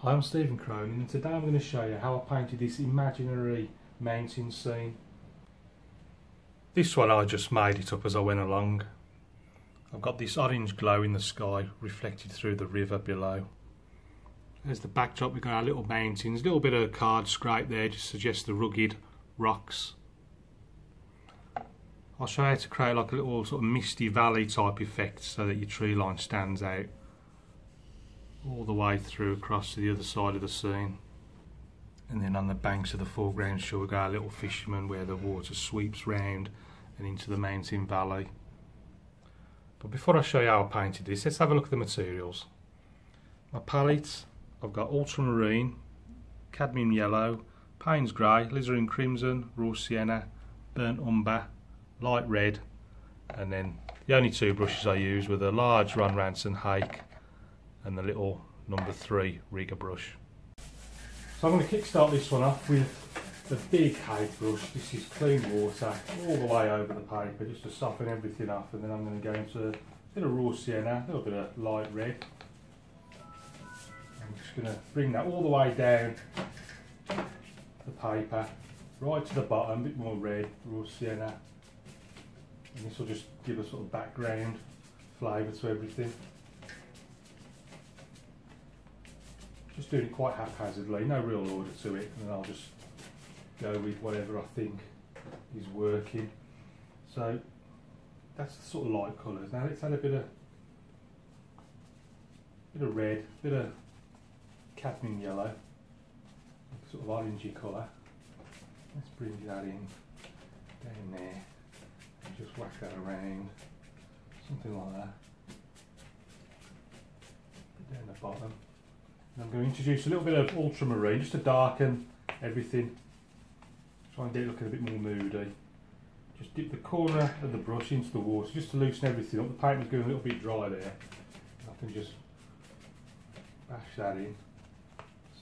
Hi, I'm Stephen Cronin, and today I'm going to show you how I painted this imaginary mountain scene. This one I just made it up as I went along. I've got this orange glow in the sky reflected through the river below. There's the backdrop, we've got our little mountains, a little bit of card scrape there just suggests the rugged rocks. I'll show you how to create like a little sort of misty valley type effect so that your tree line stands out all the way through across to the other side of the scene. And then on the banks of the foreground shore we got a little fisherman where the water sweeps round and into the mountain valley. But before I show you how I painted this, let's have a look at the materials. My palettes, I've got ultramarine, cadmium yellow, Payne's grey, alizarin crimson, raw sienna, burnt umber, light red, and then the only two brushes I used were the large Ron Ranson Hake and the little number 3 rigger brush. So I'm going to kickstart this one off with the big Hake brush. This is clean water all the way over the paper just to soften everything up, and then I'm going to go into a bit of raw sienna, a little bit of light red. I'm just going to bring that all the way down the paper, right to the bottom, a bit more red, raw sienna, and this will just give a sort of background flavour to everything. Just doing it quite haphazardly, no real order to it, and then I'll just go with whatever I think is working. So that's the sort of light colours. Now let's add a bit of red, bit of cadmium yellow, sort of orangey colour. Let's bring that in down there and just whack that around, something like that. Put down the bottom. And I'm going to introduce a little bit of ultramarine just to darken everything. Try and get it looking a bit more moody. Just dip the corner of the brush into the water just to loosen everything up. The paper's going a little bit dry there. I can just bash that in.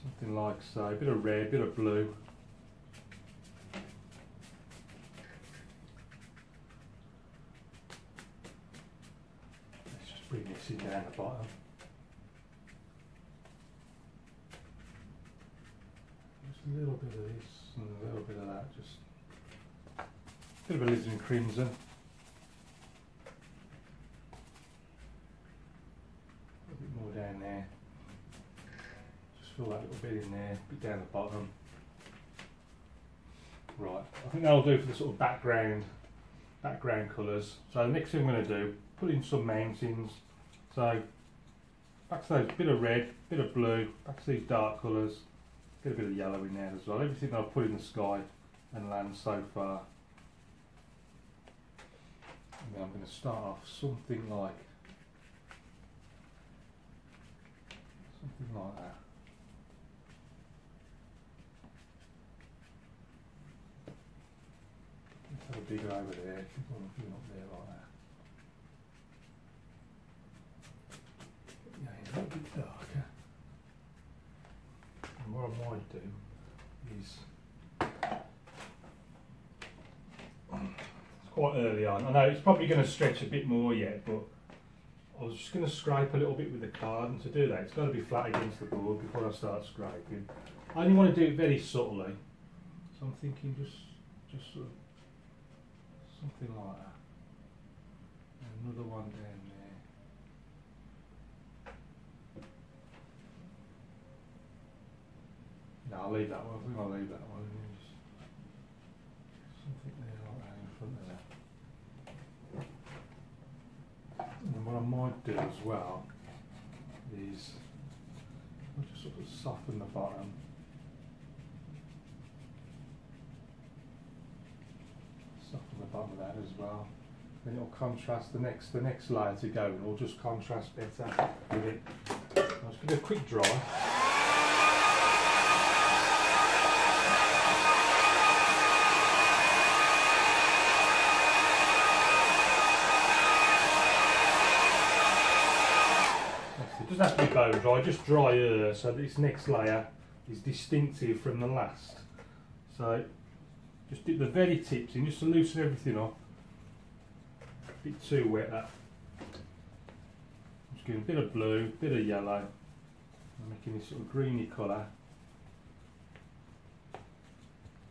Something like so. A bit of red, a bit of blue. Let's just bring this in down the bottom. A little bit of this and a little bit of that, just a bit of alizarin crimson, a bit more down there, just fill that little bit in there, a bit down the bottom. Right, I think that'll do for the sort of background colours. So the next thing I'm going to do, put in some mountains. So back to those, bit of red, bit of blue, back to these dark colours. Get a bit of yellow in there as well. Everything that I've put in the sky and land so far. And then I'm going to start off something like that. Let's have a bigger over there. Nothing up there like that. Yeah, a little bit darker. And what I might do is, it's quite early on, I know it's probably going to stretch a bit more yet, but I was just going to scrape a little bit with the card, and to do that it's got to be flat against the board before I start scraping. I only want to do it very subtly, so I'm thinking just sort of something like that. And another one down there. No, I'll leave that one. I think I'll leave that one. Just something there like that in front of that. And what I might do as well is I'll just sort of soften the bottom. Soften the bottom of that as well. Then it'll contrast the next layer to go, and it'll just contrast better with it. I'll just give it a quick dry. It doesn't have to be bone dry, just drier so that this next layer is distinctive from the last. So just dip the very tips in just to loosen everything up. A bit too wet that. Just give a bit of blue, bit of yellow, I'm making this sort of greeny colour.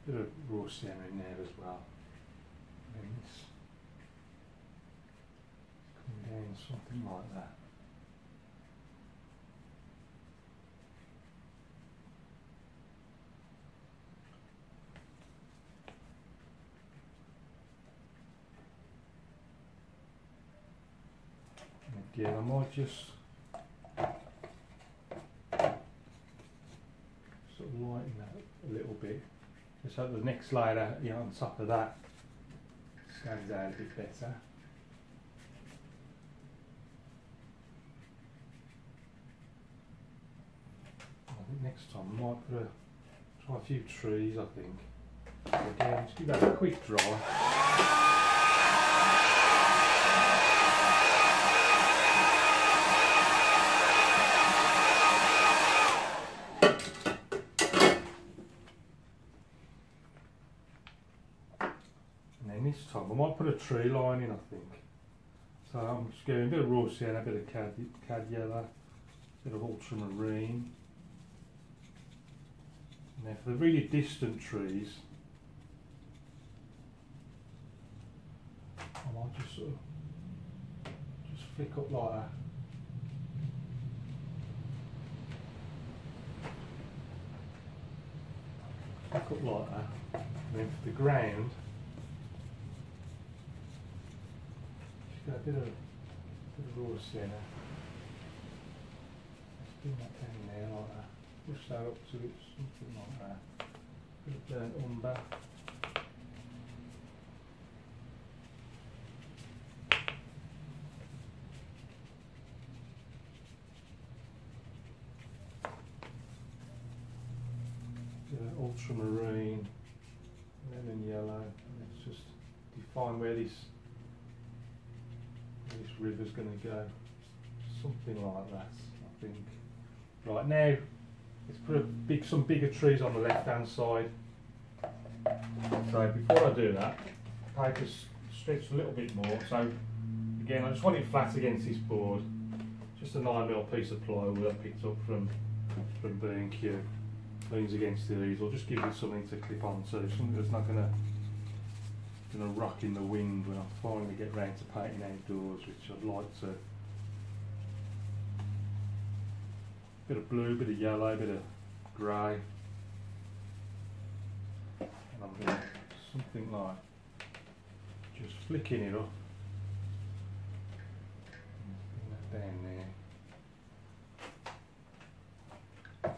Bit of raw sienna in there as well. And this coming down something like that. And again, I might just sort of lighten that a little bit. Just so the next layer, you know, on top of that stands out a bit better. I think next time I might try a few trees, I think. Again, just give that a quick dry. This time I might put a tree line in, I think. So I'm just going a bit of raw sienna, a bit of cad yellow, a bit of ultramarine. Now for the really distant trees, I might just sort of just flick up like that. Flick up like that. And then for the ground, got a bit of raw sienna. Let's bring that down there like that. Push that up to it, something like that. Bit of burnt umber. Bit of ultramarine, lemon yellow, and let's just define where this river's going to go, something like that, I think. Right, now let's put some bigger trees on the left hand side. So before I do that, paper's stretched a little bit more. So again, I just want it flat against this board. Just a 9mm piece of plywood I picked up from B&Q. Leans against the easel, just gives it something to clip onto, something that's not going to rock in the wind when I finally get round to painting outdoors, which I'd like to. Bit of blue, bit of yellow, bit of grey, and I'm doing something like just flicking it up, bring that down there.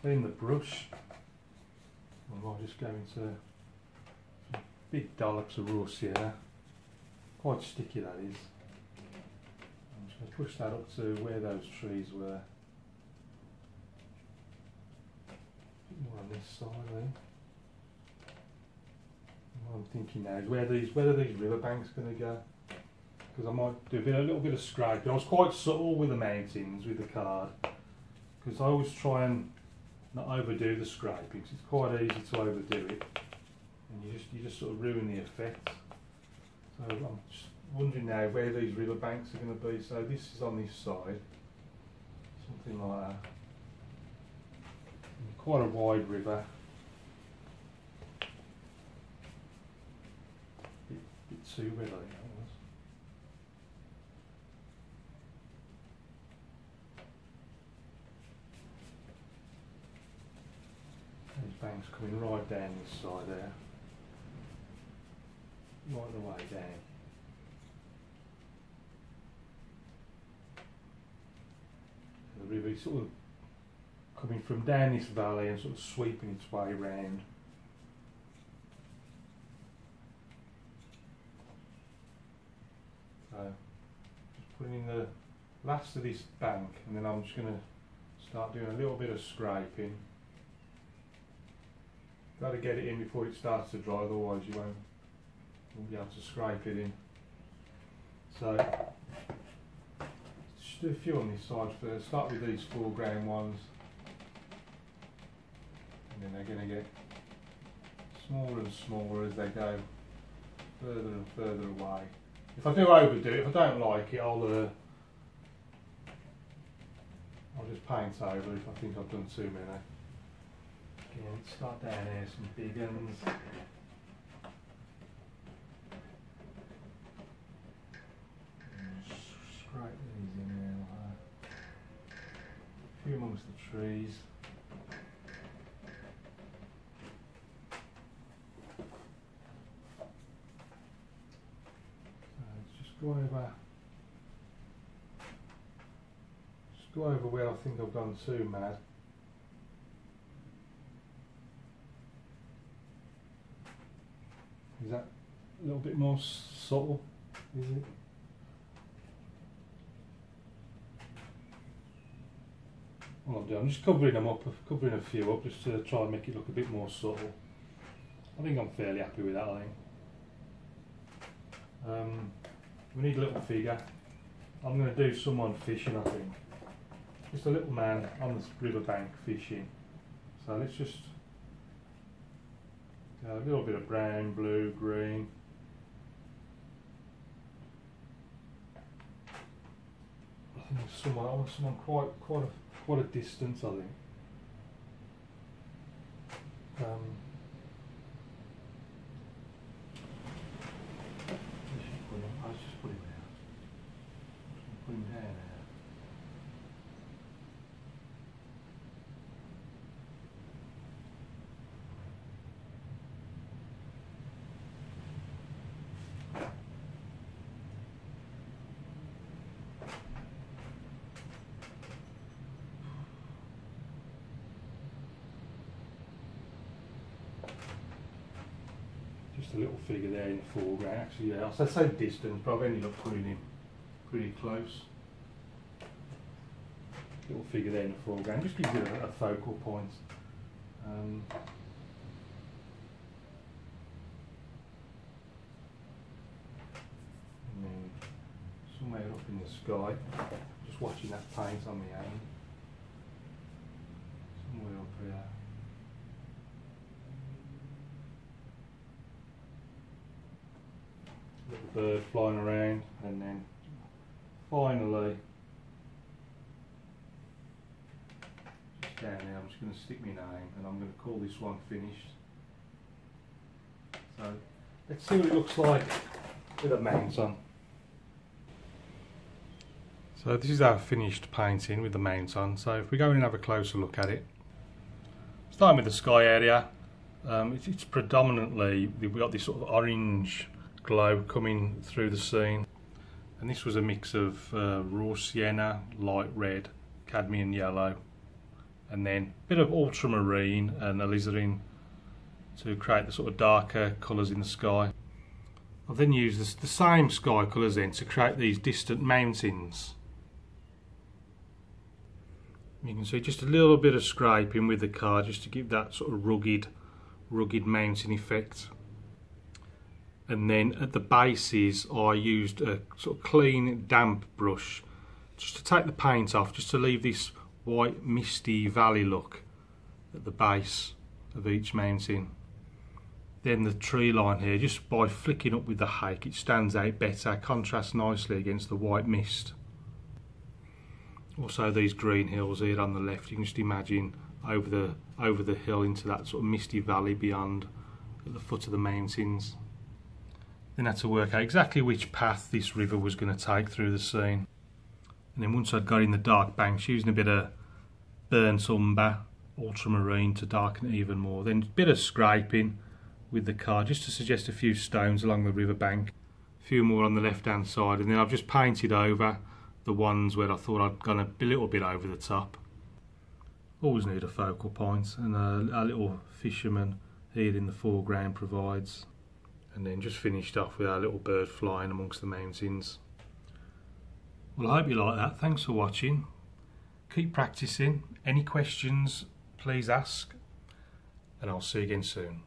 Clean the brush, and I'll just go into big dollops of raw sienna, quite sticky that is. I'm just going to push that up to where those trees were. A bit more on this side there. And what I'm thinking now is where are these riverbanks going to go? Because I might do a little bit of scraping. I was quite subtle with the mountains with the card, because I always try and not overdo the scraping, because it's quite easy to overdo it. And you just sort of ruin the effect. So I'm just wondering now where these riverbanks are going to be. So this is on this side, something like that. And quite a wide river. Bit too wet, I think that was. These banks coming right down this side there. Right the way down. The river is sort of coming from down this valley and sort of sweeping its way round. So just putting in the last of this bank, and then I'm just going to start doing a little bit of scraping. Got to get it in before it starts to dry, otherwise you won't be able to scrape it in. So just do a few on this side first. Start with these foreground ones, and then they're going to get smaller and smaller as they go further and further away. If I do overdo it, if I don't like it, I'll just paint over if I think I've done too many. Again, start down here, some big ones. Scrape these in there like that. A few amongst the trees. Go over where I think I've gone too mad. Is that a little bit more subtle? Is it? Well, I'm just covering them up, covering a few up just to try and make it look a bit more subtle. I think I'm fairly happy with that, I think. We need a little figure. I'm going to do someone fishing, I think. Just a little man on the riverbank fishing. So let's just go a little bit of brown, blue, green. I think I want someone quite a distance, I think. I was just putting it out. Put him down there. Just a little figure there in the foreground. Actually, yeah, I say distance, but I've ended up putting him pretty close. Little figure there in the foreground, just gives it a focal point. And then somewhere up in the sky, just watching that paint on my hand. Somewhere up here. Little bird flying around, and then finally, just down there, I'm just going to stick my name and I'm going to call this one finished. So let's see what it looks like with a mount on. So this is our finished painting with the mount on. So if we go in and have a closer look at it, starting with the sky area, it's predominantly, we've got this sort of orange glow coming through the scene, and this was a mix of raw sienna, light red, cadmium yellow, and then a bit of ultramarine and alizarin to create the sort of darker colours in the sky. I've then used the same sky colours then to create these distant mountains. You can see just a little bit of scraping with the card just to give that sort of rugged mountain effect. And then at the bases I used a sort of clean damp brush just to take the paint off, just to leave this white misty valley look at the base of each mountain. Then the tree line here, just by flicking up with the hake, it stands out better, contrasts nicely against the white mist. Also these green hills here on the left, you can just imagine over the hill into that sort of misty valley beyond at the foot of the mountains. Then had to work out exactly which path this river was going to take through the scene. And then once I'd got in the dark banks, using a bit of burnt umber, ultramarine to darken it even more, then a bit of scraping with the card just to suggest a few stones along the river bank, a few more on the left hand side, and then I've just painted over the ones where I thought I'd gone a little bit over the top. Always need a focal point, and a little fisherman here in the foreground provides. And then just finished off with our little bird flying amongst the mountains. Well, I hope you like that. Thanks for watching. Keep practicing. Any questions, please ask. And I'll see you again soon.